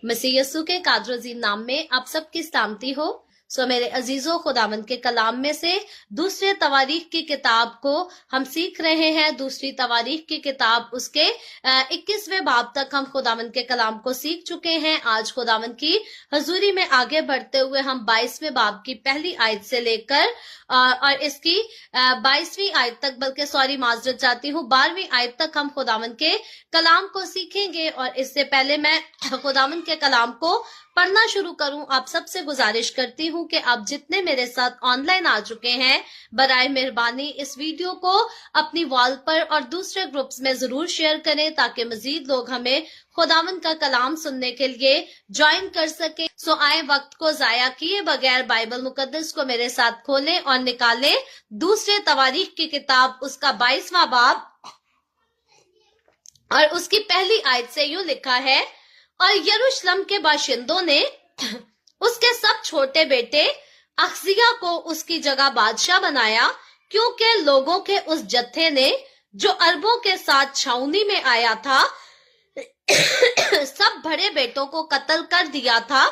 मसीह यस्सु के कादर अजीम नाम में आप सबकी सलामती हो। मेरे अजीजों, खुदावंद के कलाम में से दूसरे तवारीख की किताब को हम सीख रहे हैं। दूसरी तवारीख की किताब उसके 21वें बाब तक हम खुदावंद के कलाम को सीख चुके हैं। आज खुदावंद की हजूरी में आगे बढ़ते हुए हम 22वें बाब की पहली आयत से लेकर और इसकी 22वीं आयत तक, बल्कि माजरत चाहती हूँ 12वीं आयत तक हम खुदावंद के कलाम को सीखेंगे। और इससे पहले मैं खुदावंद के कलाम को पढ़ना शुरू करूं, आप सबसे गुजारिश करती हूं कि आप जितने मेरे साथ ऑनलाइन आ चुके हैं, बराए मेहरबानी इस वीडियो को अपनी वॉल पर और दूसरे ग्रुप्स में जरूर शेयर करें, ताकि मजीद लोग हमें खुदावंद का कलाम सुनने के लिए ज्वाइन कर सके। आए वक्त को जाया किए बगैर बाइबल मुकद्दस को मेरे साथ खोलें और निकालें दूसरे तवारीख की किताब उसका 22वां बाब और उसकी पहली आयत से यूं लिखा है, और यरूशलेम के बाशिंदों ने उसके सब छोटे बेटे अखजिया को उसकी जगह बादशाह बनाया, क्योंकि लोगों के उस जत्थे ने जो अरबों के साथ छावनी में आया था सब बड़े बेटों को कत्ल कर दिया था।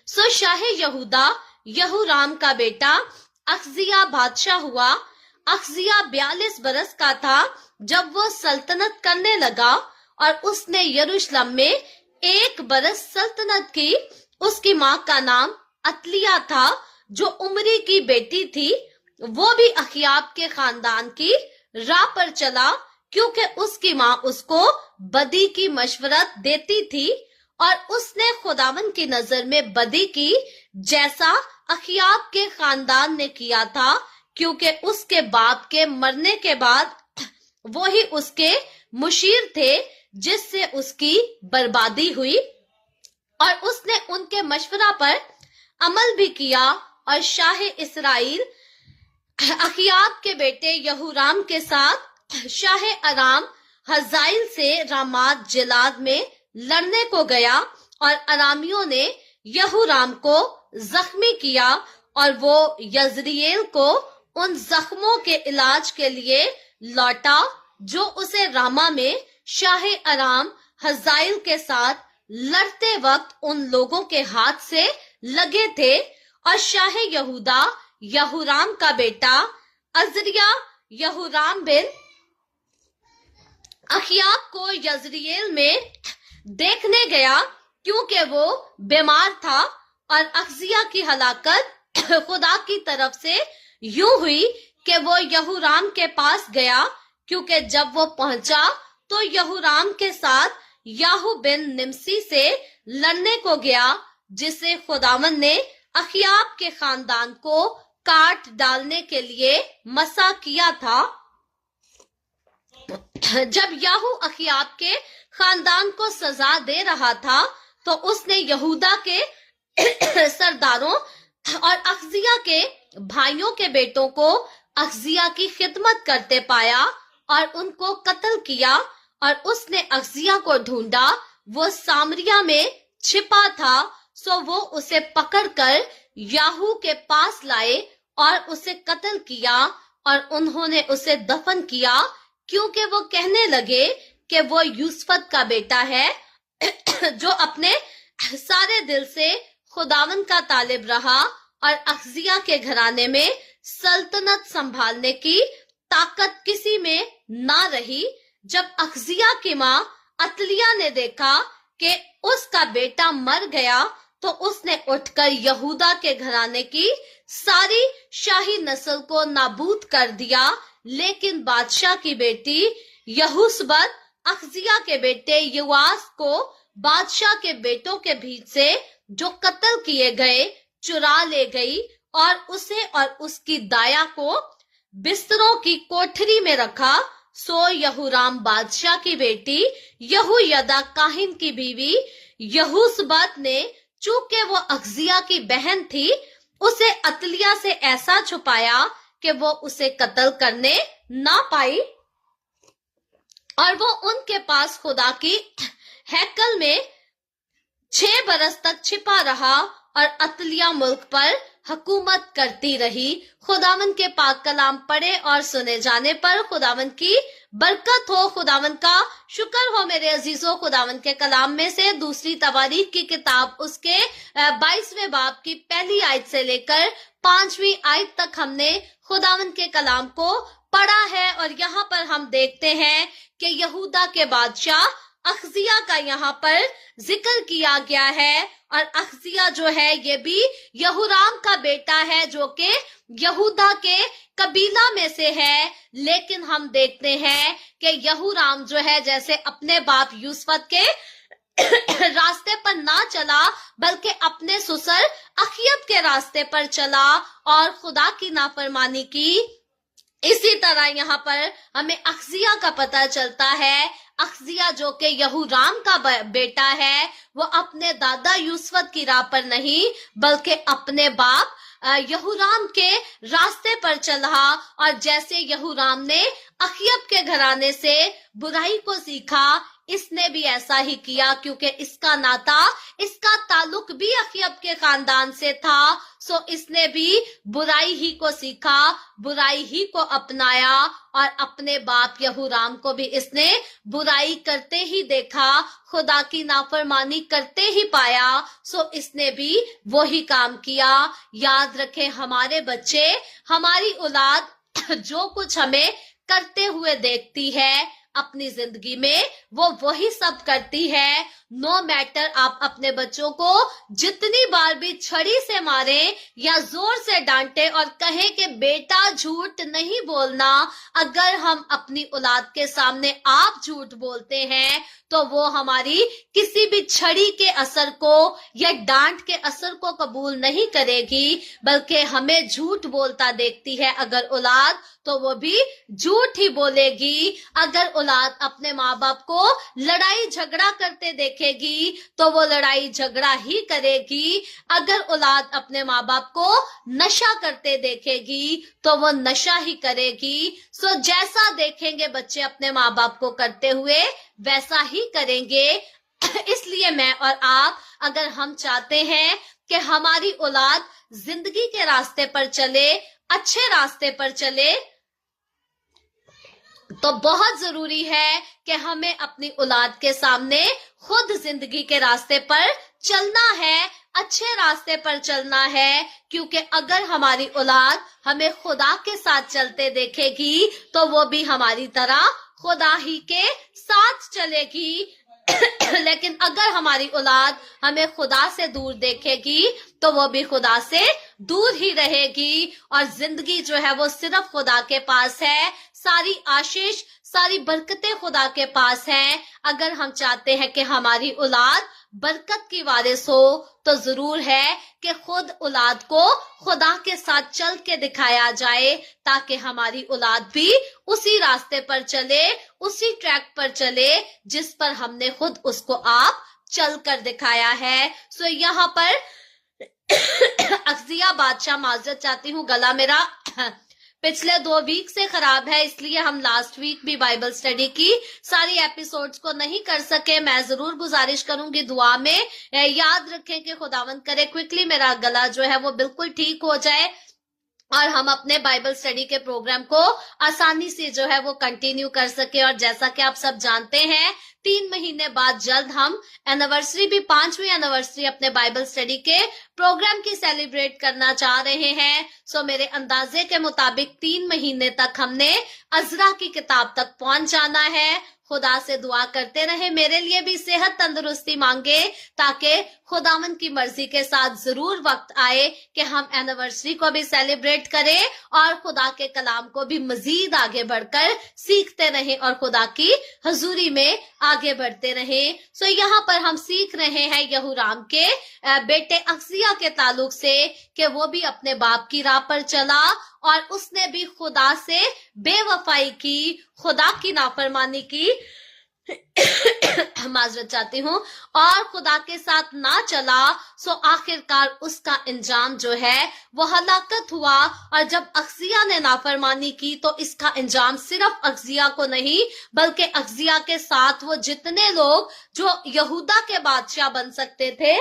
शाह यहूदा यहूराम का बेटा अखजिया बादशाह हुआ। अखजिया 42 बरस का था जब वो सल्तनत करने लगा, और उसने यरूशलेम में 1 बरस सल्तनत की। उसकी माँ का नाम अतलिया था, जो उमरी की बेटी थी। वो भी अखियाब के खानदान की राह पर चला, क्योंकि उसकी माँ उसको बदी की मशवरत देती थी, और उसने खुदावन की नजर में बदी की, जैसा अखियाब के खानदान ने किया था, क्योंकि उसके बाप के मरने के बाद वो ही उसके मुशीर थे, जिससे उसकी बर्बादी हुई। और उसने उनके मशवरा पर अमल भी किया, और शाह इस्राइल अखियाब के बेटे यहूराम के साथ शाह अराम हजाइल से रामात जिलाद में लड़ने को गया, और अरामियों ने यहूराम को जख्मी किया, और वो यजरिएल को उन जख्मों के इलाज के लिए लौटा जो उसे रामा में शाह अराम हजाइल के साथ लड़ते वक्त उन लोगों के हाथ से लगे थे। और शाह यहूदा यहूराम का बेटा अजरिया यहूराम बिन अखियाब को यजरिएल में देखने गया, क्योंकि वो बीमार था। और अखजिया की हलाकत खुदा की तरफ से यूं हुई कि वो यहूराम के पास गया, क्योंकि जब वो पहुंचा तो यहूराम के साथ याहू बिन निमसी से लड़ने को गया, जिसे खुदावन ने अखियाब के खानदान को काट डालने के लिए मसा किया था। जब याहू अखियाब के खानदान को सजा दे रहा था, तो उसने यहूदा के सरदारों और अखजिया के भाइयों के बेटों को अखजिया की खिदमत करते पाया और उनको कत्ल किया। और उसने अखजिया को ढूंढा, वो सामरिया में छिपा था। वो उसे पकड़कर याहू के पास लाए और उसे कत्ल किया, और उन्होंने उसे दफन किया, क्योंकि वो कहने लगे कि वो यूसुफ का बेटा है, जो अपने सारे दिल से खुदावन का तालिब रहा, और अखजिया के घराने में सल्तनत संभालने की ताकत किसी में ना रही। जब अखजिया की माँ अतलिया ने देखा कि उसका बेटा मर गया, तो उसने उठकर यहूदा के घराने की सारी शाही नस्ल को नाबूद कर दिया। लेकिन बादशाह की बेटी यहूसबत अखजिया के बेटे युवास को बादशाह के बेटों के बीच से जो कत्ल किए गए चुरा ले गई, और उसे और उसकी दाया को बिस्तरों की कोठरी में रखा। यहूराम बादशाह की बेटी यहूयदा काहिन की बीवी यहूसबत ने, चूंकि वो अखजिया की बहन थी, उसे अतलिया से ऐसा छुपाया कि वो उसे कत्ल करने ना पाई, और वो उनके पास खुदा की हैकल में 6 बरस तक छिपा रहा। और अतलिया मुल्क पर हुकूमत करती रही। खुदावंद के पाक कलाम पढ़े और सुने जाने पर खुदावंद की बरकत हो। खुदावंद का शुक्र हो मेरे अजीजों। खुदावंद के कलाम में से दूसरी तवारीख की किताब उसके 22वें बाब की पहली आयत से लेकर 5वीं आयत तक हमने खुदावंद के कलाम को पढ़ा है। और यहाँ पर हम देखते हैं कि यहूदा के बादशाह अखजिया का यहाँ पर जिक्र किया गया है। और अखजिया जो है ये भी यहूराम का बेटा है, जो कि यहूदा के कबीला में से है। लेकिन हम देखते हैं कि यहूराम जो है जैसे अपने बाप यूसुफ के रास्ते पर ना चला, बल्कि अपने ससुर अखियब के रास्ते पर चला और खुदा की नाफरमानी की। इसी तरह यहाँ पर हमें अखजिया का पता चलता है। अखजिया जो कि यहूराम का बेटा है, वो अपने दादा यूसुफ की राह पर नहीं बल्कि अपने बाप यहूराम के रास्ते पर चला। और जैसे यहूराम ने अखियब के घराने से बुराई को सीखा, इसने भी ऐसा ही किया, क्योंकि इसका नाता, इसका ताल्लुक भी अखियब के खानदान से था। सो इसने भी बुराई ही को सीखा, बुराई ही को अपनाया और अपने बाप यहूराम को भी इसने बुराई करते ही देखा, खुदा की नाफरमानी करते ही पाया। सो इसने भी वही काम किया। याद रखें, हमारे बच्चे, हमारी औलाद जो कुछ हमें करते हुए देखती है अपनी जिंदगी में, वो वही सब करती है। नो मैटर आप अपने बच्चों को जितनी बार भी छड़ी से मारें या जोर से डांटे और कहें कि बेटा झूठ नहीं बोलना, अगर हम अपनी औलाद के सामने आप झूठ बोलते हैं तो वो हमारी किसी भी छड़ी के असर को या डांट के असर को कबूल नहीं करेगी, बल्कि हमें झूठ बोलता देखती है अगर औलाद, तो वो भी झूठ ही बोलेगी। अगर औलाद अपने माँ बाप को लड़ाई झगड़ा करते देखेगी तो वो लड़ाई झगड़ा ही करेगी। अगर औलाद अपने माँ बाप को नशा करते देखेगी तो वो नशा ही करेगी। सो जैसा देखेंगे बच्चे अपने माँ बाप को करते हुए, वैसा ही करेंगे। इसलिए मैं और आप, अगर हम चाहते हैं कि हमारी औलाद जिंदगी के रास्ते पर चले, अच्छे रास्ते पर चले, तो बहुत जरूरी है कि हमें औलाद औलाद के सामने खुद जिंदगी के रास्ते पर चलना है, अच्छे रास्ते पर चलना है। क्योंकि अगर हमारी औलाद हमें खुदा के साथ चलते देखेगी तो वो भी हमारी तरह खुदा ही के साथ चलेगी। लेकिन अगर हमारी औलाद हमें खुदा से दूर देखेगी तो वो भी खुदा से दूर ही रहेगी। और जिंदगी जो है वो सिर्फ खुदा के पास है, सारी आशीष सारी बरकतें खुदा के पास हैं। अगर हम चाहते हैं कि हमारी औलाद बरकत की वारिस हो तो जरूर है कि खुद औलाद को खुदा के साथ चल के दिखाया जाए, ताकि हमारी औलाद भी उसी रास्ते पर चले, उसी ट्रैक पर चले जिस पर हमने खुद उसको आप चल कर दिखाया है। सो यहाँ पर अखजिया बादशाह, माजरत चाहती हूँ, गला मेरा पिछले 2 वीक से खराब है, इसलिए हम लास्ट वीक भी बाइबल स्टडी की सारी एपिसोड्स को नहीं कर सके। मैं जरूर गुजारिश करूंगी दुआ में याद रखें कि खुदावंद करे क्विकली मेरा गला जो है वो बिल्कुल ठीक हो जाए और हम अपने बाइबल स्टडी के प्रोग्राम को आसानी से जो है वो कंटिन्यू कर सके। और जैसा कि आप सब जानते हैं, 3 महीने बाद जल्द हम एनिवर्सरी भी 5वीं एनिवर्सरी अपने बाइबल स्टडी के प्रोग्राम की सेलिब्रेट करना चाह रहे हैं। सो मेरे अंदाजे के मुताबिक 3 महीने तक हमने अज़रा की किताब तक पहुंच जाना है। खुदा से दुआ करते रहे मेरे लिए भी सेहत तंदुरुस्ती मांगे, ताकि खुदावन की मर्जी के साथ जरूर वक्त आए कि हम एनिवर्सरी को भी सेलिब्रेट करें और खुदा के कलाम को भी मजीद आगे बढ़कर सीखते रहें और खुदा की हजूरी में आगे बढ़ते रहें। सो यहाँ पर हम सीख रहे हैं यहूराम के बेटे अखजिया के ताल्लुक से कि वो भी अपने बाप की राह पर चला और उसने भी खुदा से बेवफाई की, खुदा की नाफरमानी की माजरत चाहती हूँ, और खुदा के साथ ना चला। सो आखिरकार उसका अंजाम जो है वो हलाकत हुआ। और जब अखजिया ने नाफरमानी की तो इसका अंजाम सिर्फ अखजिया को नहीं बल्कि अखजिया के साथ वो जितने लोग जो यहूदा के बादशाह बन सकते थे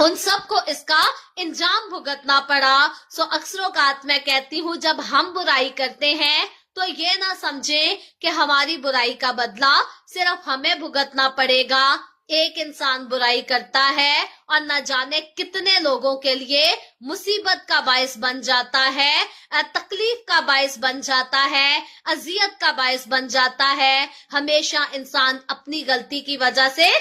उन सबको इसका इंजाम भुगतना पड़ा। सो अक्सर औकात मैं कहती हूँ, जब हम बुराई करते हैं तो ये ना समझें कि हमारी बुराई का बदला सिर्फ हमें भुगतना पड़ेगा। एक इंसान बुराई करता है और न जाने कितने लोगों के लिए मुसीबत का बायस बन जाता है, तकलीफ का बायस बन जाता है, अजियत का बायस बन जाता है। हमेशा इंसान अपनी गलती की वजह से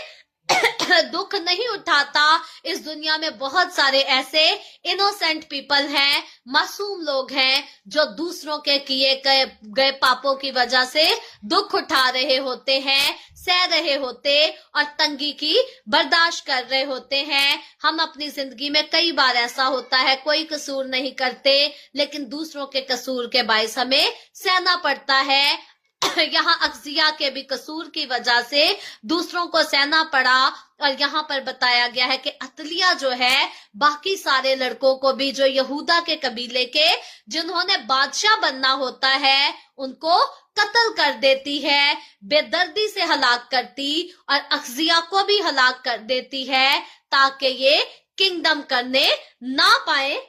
दुख नहीं उठाता। इस दुनिया में बहुत सारे ऐसे इनोसेंट पीपल हैं, मासूम लोग हैं, जो दूसरों के किए गए पापों की वजह से दुख उठा रहे होते हैं, सह रहे होते और तंगी की बर्दाश्त कर रहे होते हैं। हम अपनी जिंदगी में कई बार ऐसा होता है, कोई कसूर नहीं करते लेकिन दूसरों के कसूर के बायस हमें सहना पड़ता है। यहाँ अक्सिया के भी कसूर की वजह से दूसरों को सहना पड़ा। और यहाँ पर बताया गया है कि अतलिया जो है बाकी सारे लड़कों को भी, जो यहूदा के कबीले के जिन्होंने बादशाह बनना होता है, उनको कत्ल कर देती है, बेदर्दी से हलाक करती और अक्सिया को भी हलाक कर देती है ताकि ये किंगडम करने ना पाए।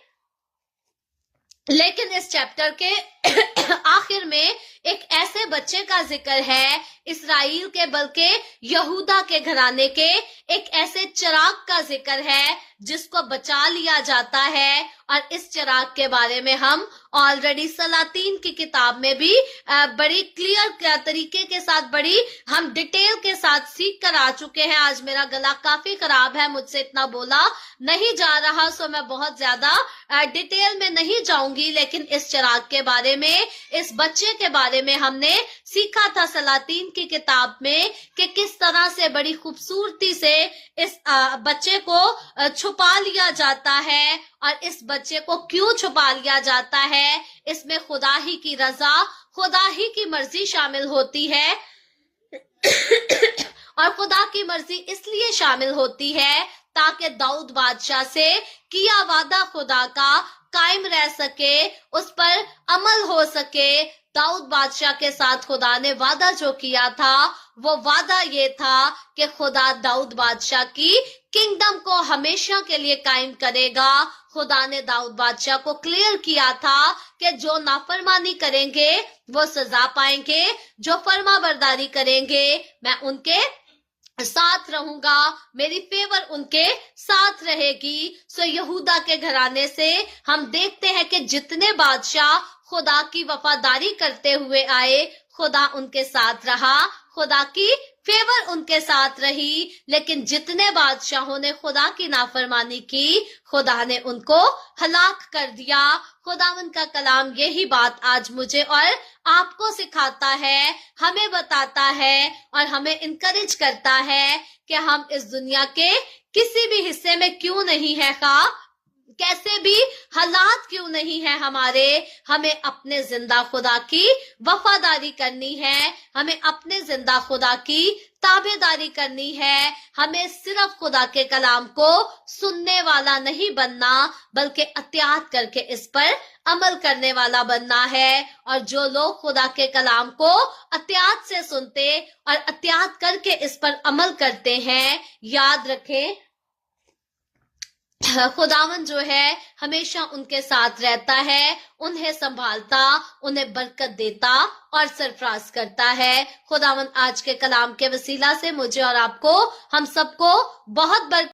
लेकिन इस चैप्टर के आखिर में एक ऐसे बच्चे का जिक्र है, इस्राइल के बल्कि यहूदा के घराने के एक ऐसे चिराग का जिक्र है जिसको बचा लिया जाता है। और इस चिराग के बारे में हम ऑलरेडी सलातीन की किताब में भी बड़ी क्लियर तरीके के साथ, बड़ी हम डिटेल के साथ सीख कर आ चुके हैं। आज मेरा गला काफी खराब है, मुझसे इतना बोला नहीं जा रहा, सो मैं बहुत ज्यादा डिटेल में नहीं जाऊंगी। लेकिन इस चिराग के बारे में, इस बच्चे के बारे में हमने सीखा था सलातीन की किताब में कि किस तरह से बड़ी खूबसूरती से इस बच्चे को छुपा लिया जाता है। और इस बच्चे को क्यों छुपा लिया जाता है? इसमें खुदा ही की रजा, खुदा ही की मर्जी शामिल होती है। और खुदा की मर्जी इसलिए शामिल होती है ताकि दाऊद बादशाह से किया वादा खुदा का कायम रह सके, उस पर अमल हो सके। दाऊद बादशाह के साथ खुदा ने वादा जो किया था, वो वादा ये था कि खुदा दाऊद बादशाह की किंगडम को हमेशा के लिए कायम करेगा। खुदा ने दाऊद बादशाह को क्लियर किया था कि जो नाफरमानी करेंगे वो सजा पाएंगे, जो फर्माबरदारी करेंगे मैं उनके साथ रहूंगा, मेरी फेवर उनके साथ रहेगी। सो यहूदा के घराने से हम देखते हैं कि जितने बादशाह खुदा की वफादारी करते हुए आए, खुदा उनके साथ रहा, खुदा की फेवर उनके साथ रही। लेकिन जितने बादशाहों ने खुदा की नाफरमानी की, खुदा ने उनको हलाक कर दिया। खुदावन का कलाम यही बात आज मुझे और आपको सिखाता है, हमें बताता है और हमें इनकरेज करता है कि हम इस दुनिया के किसी भी हिस्से में क्यों नहीं है, कैसे भी हालात क्यों नहीं है हमारे, हमें अपने जिंदा खुदा की वफादारी करनी है, हमें अपने जिंदा खुदा की ताबेदारी करनी है। हमें सिर्फ खुदा के कलाम को सुनने वाला नहीं बनना, बल्कि अत्यात करके इस पर अमल करने वाला बनना है। और जो लोग खुदा के कलाम को अत्यात से सुनते और अत्यात करके इस पर अमल करते हैं, याद रखें खुदावन जो है हमेशा उनके साथ रहता है, उन्हें संभालता, उन्हें बरकत देता और सरफराज करता है। खुदावन आज के कलाम के वसीला से मुझे और आपको, हम सबको बहुत बरकत